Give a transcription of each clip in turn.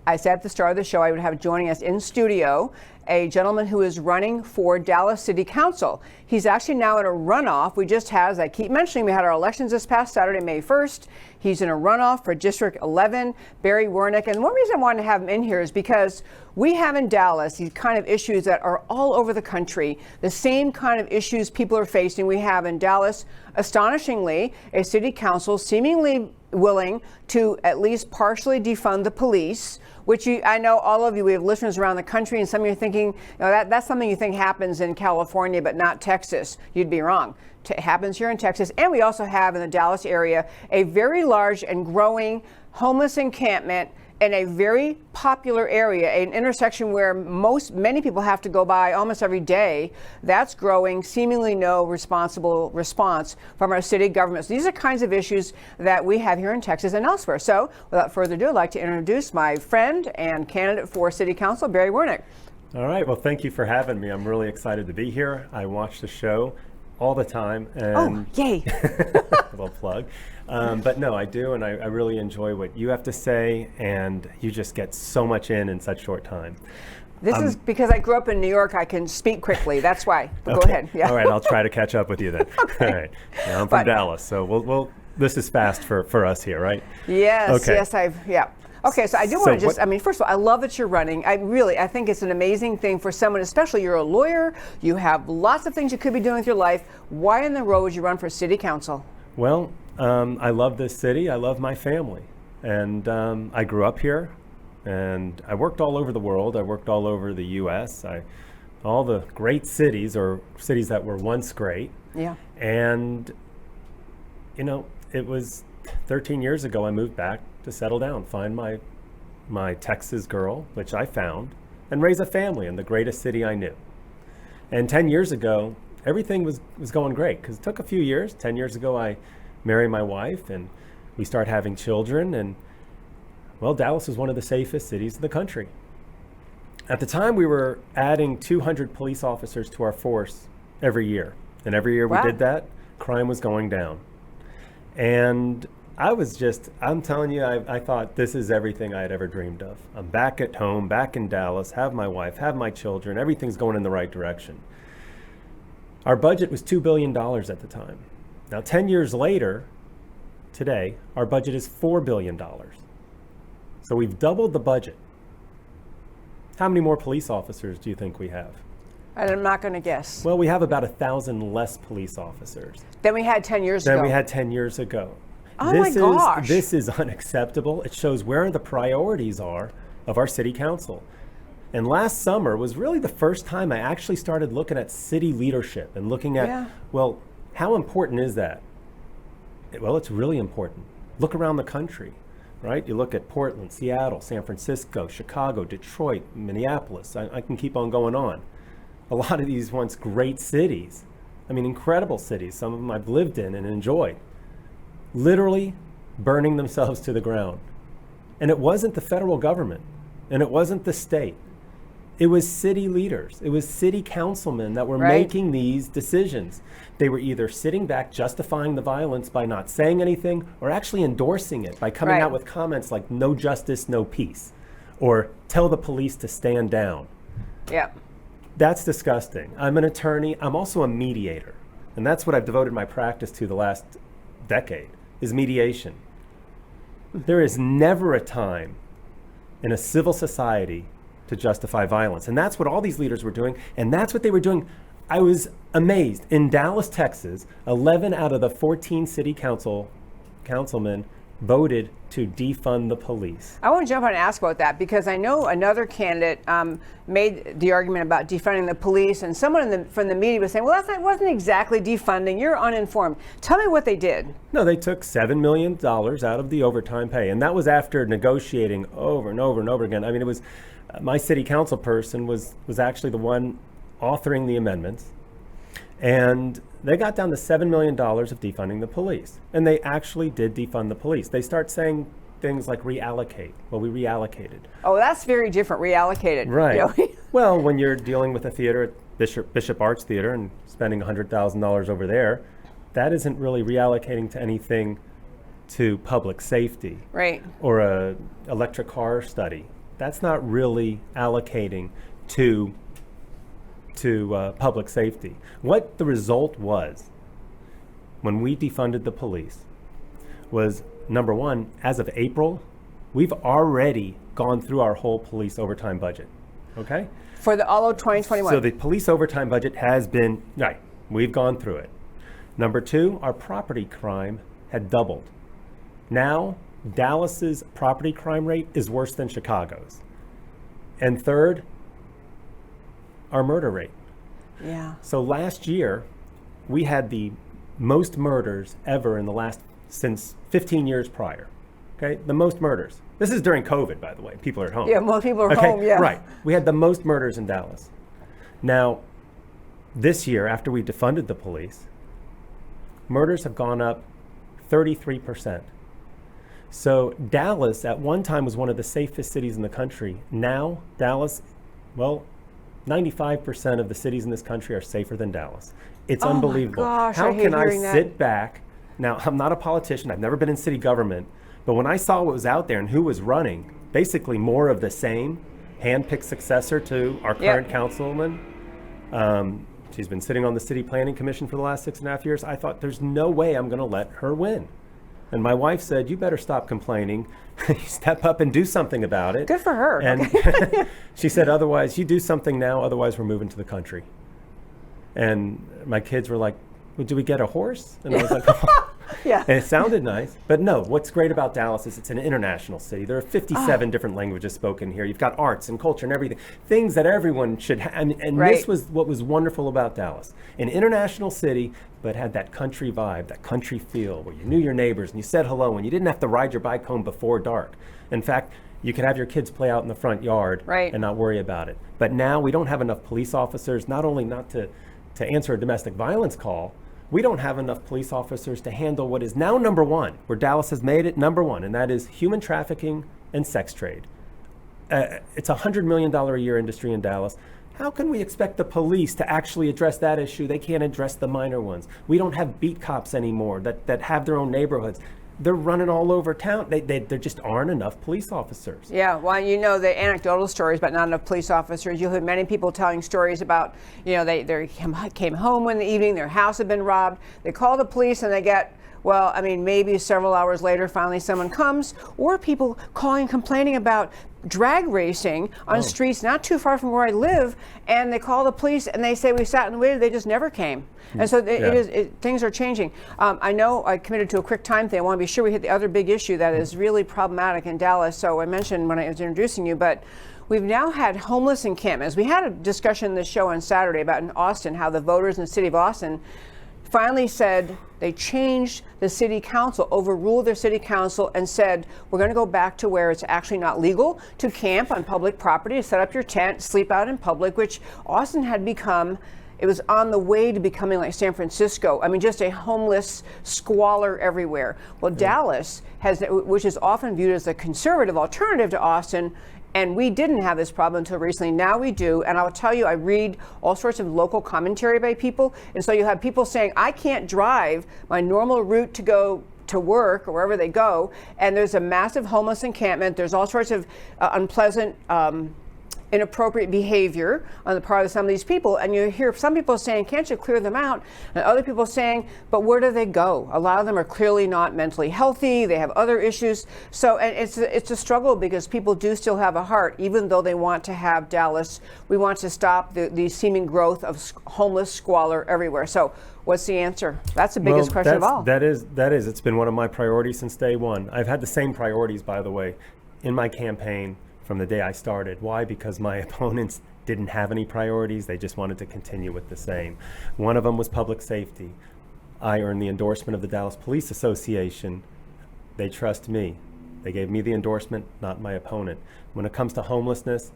I said at the start of the show I would have joining us in studio a gentleman who is running for Dallas City Council. He's actually now in a runoff. We just had, as I keep mentioning, we had our elections this past Saturday, May 1st. He's in a runoff for District 11, Barry Wernick. And one reason I wanted to have him in here is because we have in Dallas these kind of issues that are all over the country, the same kind of issues people are facing. We have in Dallas, astonishingly, a city council seemingly willing to at least partially defund the police, which I know all of you, we have listeners around the country, and some of you are thinking, that's something you think happens in California, but not Texas. You'd be wrong. It happens here in Texas. And we also have in the Dallas area a very large and growing homeless encampment in a very popular area, an intersection where many people have to go by almost every day. That's growing, seemingly no responsible response from our city government. So these are kinds of issues that we have here in Texas and elsewhere. So without further ado, I'd like to introduce my friend and candidate for City Council, Barry Wernick. All right, well, thank you for having me. I'm really excited to be here. I watch the show all the time. And oh, yay. A little plug. But no, I do, and I really enjoy what you have to say, and you just get so much in such short time. This is because I grew up in New York, I can speak quickly. That's why. But okay. Go ahead. Yeah. All right, I'll try to catch up with you then. Okay. All right. Now, I'm from Dallas, so we'll this is fast for us here, right? Yes, okay. Yes, yeah. Okay, so I do want to just, first of all, I love that you're running. I think it's an amazing thing for someone, especially you're a lawyer, you have lots of things you could be doing with your life. Why in the world would you run for city council? Well, I love this city. I love my family. And I grew up here, and I worked all over the world. I worked all over the U.S. All the great cities, or cities that were once great. Yeah. And, it was 13 years ago I moved back to settle down, find my Texas girl, which I found, and raise a family in the greatest city I knew. And 10 years ago, everything was going great, because it took a few years. 10 years ago, I married my wife, and we started having children, and, well, Dallas was one of the safest cities in the country. At the time, we were adding 200 police officers to our force every year. And every year we did that, crime was going down. And I'm telling you, I thought this is everything I had ever dreamed of. I'm back at home, back in Dallas, have my wife, have my children, everything's going in the right direction. Our budget was $2 billion at the time. Now, 10 years later, today, our budget is $4 billion. So we've doubled the budget. How many more police officers do you think we have? I'm not going to guess. Well, we have about 1,000 less police officers. Than we had 10 years ago. Than we had 10 years ago. Oh my gosh. This is unacceptable. It shows where the priorities are of our city council. And last summer was really the first time I actually started looking at city leadership and looking at, well, how important is that? Well, it's really important. Look around the country, right? You look at Portland, Seattle, San Francisco, Chicago, Detroit, Minneapolis. I can keep on going on. A lot of these once great cities, incredible cities, some of them I've lived in and enjoyed, literally burning themselves to the ground. And it wasn't the federal government, and it wasn't the state. It was city leaders. It was city councilmen that were making these decisions. They were either sitting back justifying the violence by not saying anything, or actually endorsing it by coming out with comments like no justice, no peace, or tell the police to stand down. Yeah. That's disgusting. I'm an attorney. I'm also a mediator. And that's what I've devoted my practice to the last decade, is mediation. There is never a time in a civil society to justify violence. And that's what all these leaders were doing. And that's what they were doing. I was amazed. In Dallas, Texas, 11 out of the 14 city councilmen voted to defund the police. I want to jump on and ask about that, because I know another candidate made the argument about defunding the police, and someone from the media was saying, well, that wasn't exactly defunding. You're uninformed. Tell me what they did. No, they took $7 million out of the overtime pay, and that was after negotiating over and over and over again. It was my city council person was actually the one authoring the amendments, and they got down to $7 million of defunding the police. And they actually did defund the police. They start saying things like reallocate. Well, we reallocated. Oh, that's very different, reallocated. Right. Well, when you're dealing with a theater at Bishop Arts Theater and spending $100,000 over there, that isn't really reallocating to anything to public safety. Right. Or a electric car study. That's not really allocating to public safety. What the result was when we defunded the police was, number one, as of April, we've already gone through our whole police overtime budget, okay? For all of 2021. So the police overtime budget has been, right, we've gone through it. Number two, our property crime had doubled. Now, Dallas's property crime rate is worse than Chicago's. And third, our murder rate. Yeah. So last year, we had the most murders ever since 15 years prior. Okay, the most murders. This is during COVID, by the way. People are at home. Yeah, most people are home, yeah. Right. We had the most murders in Dallas. Now, this year, after we defunded the police, murders have gone up 33%. So Dallas at one time was one of the safest cities in the country. Now, Dallas, 95% of the cities in this country are safer than Dallas. It's unbelievable. My gosh, How I hate can I hearing that. sit back? Now, I'm not a politician. I've never been in city government. But when I saw what was out there and who was running, basically more of the same, hand-picked successor to our current councilwoman, she's been sitting on the city planning commission for the last 6.5 years. I thought, there's no way I'm going to let her win. And my wife said, you better stop complaining. Step up and do something about it. Good for her. And she said, otherwise, you do something now, otherwise we're moving to the country. And my kids were like, well, do we get a horse? And I was like, oh. Yeah. And it sounded nice. But no, what's great about Dallas is it's an international city. There are 57 different languages spoken here. You've got arts and culture and everything, things that everyone should have. And Right. this was what was wonderful about Dallas. An international city, but had that country vibe, that country feel, where you knew your neighbors and you said hello and you didn't have to ride your bike home before dark. In fact, you could have your kids play out in the front yard Right. and not worry about it. But now we don't have enough police officers, not only not to answer a domestic violence call, we don't have enough police officers to handle what is now number one, where Dallas has made it number one, and that is human trafficking and sex trade. It's a $100 million a year industry in Dallas. How can we expect the police to actually address that issue? They can't address the minor ones. We don't have beat cops anymore that have their own neighborhoods. They're running all over town. There just aren't enough police officers. Yeah, well, you know the anecdotal stories, but not enough police officers. You heard many people telling stories about, they came home in the evening, their house had been robbed. They call the police and they get, maybe several hours later, finally someone comes, or people calling, complaining about drag racing on streets not too far from where I live, and they call the police and they say, we sat and waited, they just never came. And so things are changing. I know I committed to a quick time thing. I want to be sure we hit the other big issue that is really problematic in Dallas. So I mentioned when I was introducing you, but we've now had homeless encampments. We had a discussion in this show on Saturday about in Austin, how the voters in the city of Austin finally said they changed the city council, overruled their city council and said, we're going to go back to where it's actually not legal to camp on public property, to set up your tent, sleep out in public, which Austin had become. It was on the way to becoming like San Francisco. I mean, just a homeless squalor everywhere. Well, Dallas which is often viewed as a conservative alternative to Austin, and we didn't have this problem until recently. Now we do. And I'll tell you, I read all sorts of local commentary by people. And so you have people saying, I can't drive my normal route to go to work or wherever they go. And there's a massive homeless encampment. There's all sorts of unpleasant, inappropriate behavior on the part of some of these people. And you hear some people saying, can't you clear them out? And other people saying, but where do they go? A lot of them are clearly not mentally healthy. They have other issues. So and it's a struggle because people do still have a heart, even though they want to have Dallas. We want to stop the seeming growth of homeless squalor everywhere. So what's the answer? That's the biggest question of all. That is. It's been one of my priorities since day one. I've had the same priorities, by the way, in my campaign from the day I started. Why? Because my opponents didn't have any priorities. They just wanted to continue with the same. One of them was public safety. I earned the endorsement of the Dallas Police Association. They trust me. They gave me the endorsement, not my opponent. When it comes to homelessness,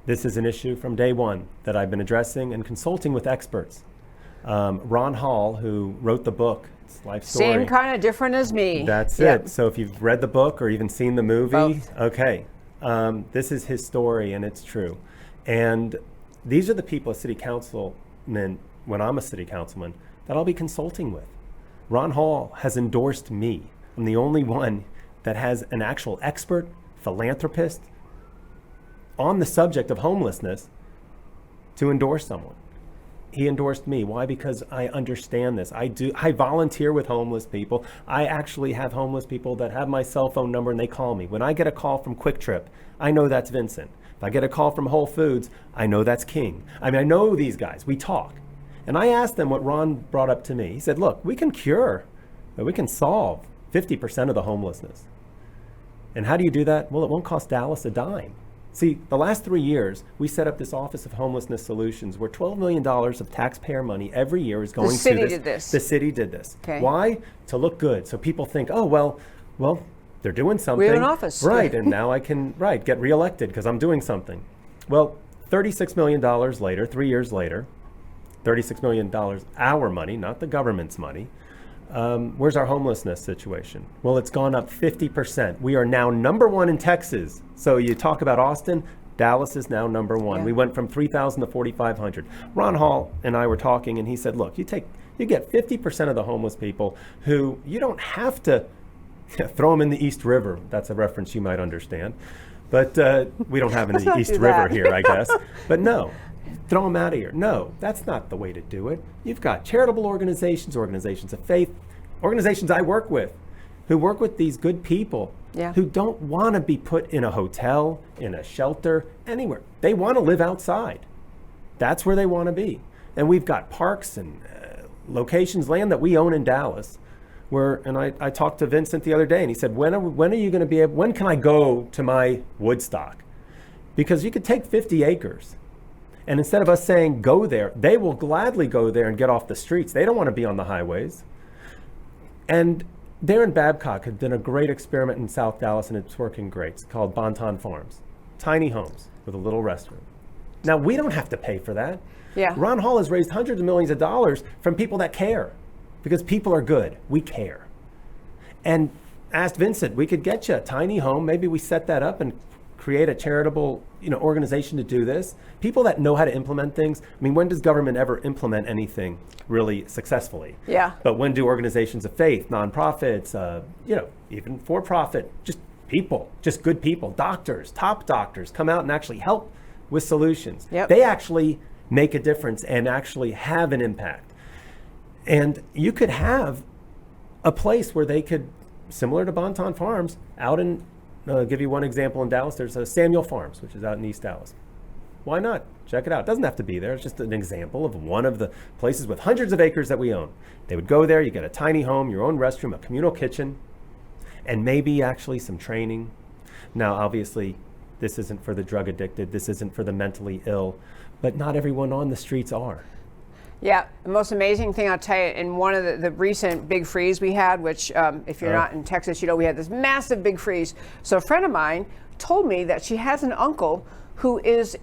this is an issue from day one that I've been addressing and consulting with experts. Ron Hall, who wrote the book, it's Life Story. Same kind of different as me. That's Yep. it. So if you've read the book or even seen the movie, Both. Okay. This is his story, and it's true. And these are the people as city councilmen, when I'm a city councilman, that I'll be consulting with. Ron Hall has endorsed me. I'm the only one that has an actual expert, philanthropist, on the subject of homelessness to endorse someone. He endorsed me. Why? Because I understand this. I volunteer with homeless people. I actually have homeless people that have my cell phone number and they call me. When I get a call from Quick Trip, I know that's Vincent. If I get a call from Whole Foods, I know that's King. I mean, I know these guys. We talk. And I asked them what Ron brought up to me. He said, look, we can solve 50% of the homelessness. And how do you do that? Well, it won't cost Dallas a dime. See, the last 3 years, we set up this Office of Homelessness Solutions where $12 million of taxpayer money every year is going to this. The city did this. The city did this. Okay. Why? To look good. So people think, oh, well, they're doing something. We have an office. Right, and now I can, get reelected because I'm doing something. Well, $36 million later, 3 years later, $36 million our money, not the government's money. Where's our homelessness situation? Well, it's gone up 50%. We are now number one in Texas. So you talk about Austin, Dallas is now number one. Yeah. We went from 3,000 to 4,500. Ron Hall and I were talking, and he said, look, you get 50% of the homeless people who you don't have to throw them in the East River. That's a reference you might understand. But we don't have an East River here, I guess. But no. Throw them out of here. No, that's not the way to do it. You've got charitable organizations, organizations of faith, organizations I work with, who work with these good people who don't want to be put in a hotel, in a shelter, anywhere. They want to live outside. That's where they want to be. And we've got parks and locations, land that we own in Dallas, and I talked to Vincent the other day, and he said, when are you going to be able, when can I go to my Woodstock? Because you could take 50 acres. And instead of us saying, go there, they will gladly go there and get off the streets. They don't want to be on the highways. And Darren Babcock had done a great experiment in South Dallas, and it's working great. It's called Bonton Farms. Tiny homes with a little restroom. Now, we don't have to pay for that. Yeah. Ron Hall has raised hundreds of millions of dollars from people that care, because people are good. We care. And asked Vincent, we could get you a tiny home. Maybe we set that up and create a charitable organization to do this. People that know how to implement things. I mean, when does government ever implement anything really successfully? Yeah. But when do organizations of faith, nonprofits, even for-profit, just people, just good people, doctors, top doctors come out and actually help with solutions? Yep. They actually make a difference and actually have an impact. And you could have a place where they could, similar to Bonton Farms, out in I'll give you one example in Dallas. There's a Samuel Farms, which is out in East Dallas. Why not? Check it out. It doesn't have to be there. It's just an example of one of the places with hundreds of acres that we own. They would go there, you get a tiny home, your own restroom, a communal kitchen, and maybe actually some training. Now, obviously, this isn't for the drug addicted. This isn't for the mentally ill, but not everyone on the streets are. Yeah, the most amazing thing I'll tell you, in one of the recent big freeze we had, which if you're not in Texas, we had this massive big freeze. So a friend of mine told me that she has an uncle who's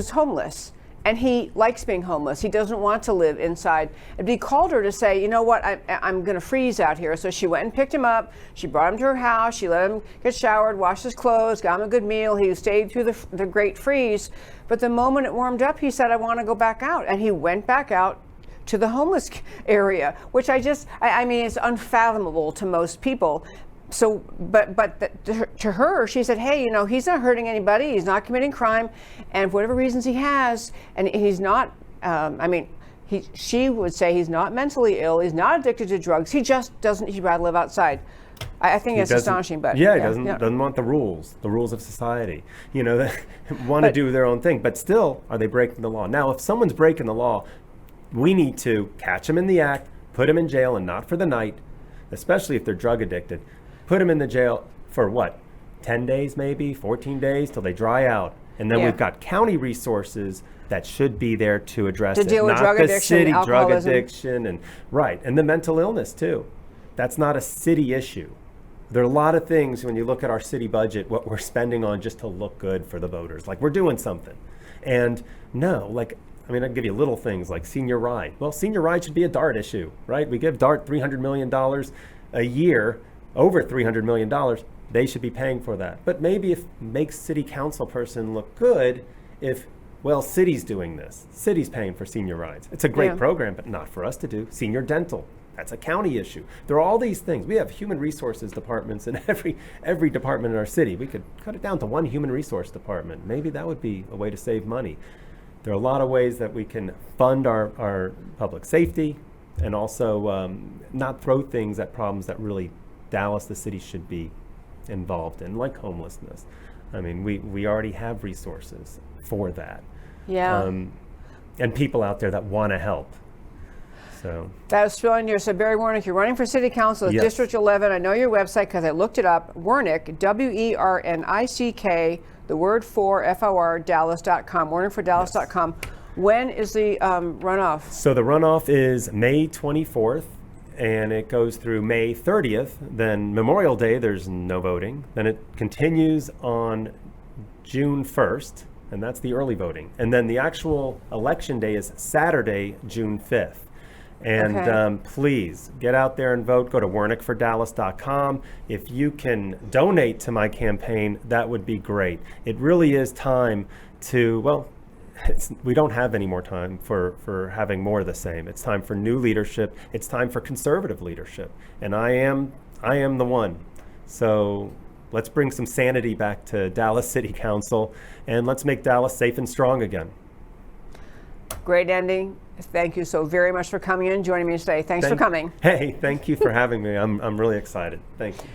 homeless, and he likes being homeless. He doesn't want to live inside. And he called her to say, you know what, I'm going to freeze out here. So she went and picked him up. She brought him to her house. She let him get showered, washed his clothes, got him a good meal. He stayed through the great freeze. But the moment it warmed up, he said, I want to go back out. And he went back out to the homeless area, which I mean, it's unfathomable to most people. So, to her, she said, hey, he's not hurting anybody. He's not committing crime. And for whatever reasons he has, and he's not, she would say he's not mentally ill. He's not addicted to drugs. He just doesn't, he'd rather live outside. I think it's astonishing, but he doesn't want the rules of society. They want to do their own thing, but still, are they breaking the law? Now, if someone's breaking the law, we need to catch them in the act, put them in jail, and not for the night, especially if they're drug addicted. Put them in the jail for what? 10 days, maybe 14 days till they dry out, and then we've got county resources that should be there to address deal with not drug the addiction, city drug alcoholism. addiction, and the mental illness too. That's not a city issue. There are a lot of things when you look at our city budget, what we're spending on just to look good for the voters. Like we're doing something. And no, I can give you little things like senior ride. Well, senior ride should be a DART issue, right? We give DART $300 million a year, over $300 million. They should be paying for that. But maybe if makes city council person look good if, city's doing this. City's paying for senior rides. It's a great program, but not for us to do. Senior dental. That's a county issue. There are all these things. We have human resources departments in every department in our city. We could cut it down to one human resource department. Maybe that would be a way to save money. There are a lot of ways that we can fund our public safety and also not throw things at problems that really Dallas, the city, should be involved in, like homelessness. I mean, we already have resources for that. Yeah. And people out there that want to help. So that was thrilling news. So Barry Wernick, you're running for City Council, yes. District 11. I know your website because I looked it up. Wernick, Wernick, the word for FOR, Dallas.com, WernickForDallas.com. Yes. When is the runoff? So the runoff is May 24th, and it goes through May 30th. Then Memorial Day, there's no voting. Then it continues on June 1st, and that's the early voting. And then the actual election day is Saturday, June 5th. And okay. Please get out there and vote. Go to WernickForDallas.com. If you can donate to my campaign, that would be great. It really is time to, well, we don't have any more time for having more of the same. It's time for new leadership. It's time for conservative leadership. And I am the one. So let's bring some sanity back to Dallas City Council, and let's make Dallas safe and strong again. Great ending. Thank you so very much for coming in and joining me today. Thanks for coming. Hey, thank you for having me. I'm really excited. Thank you.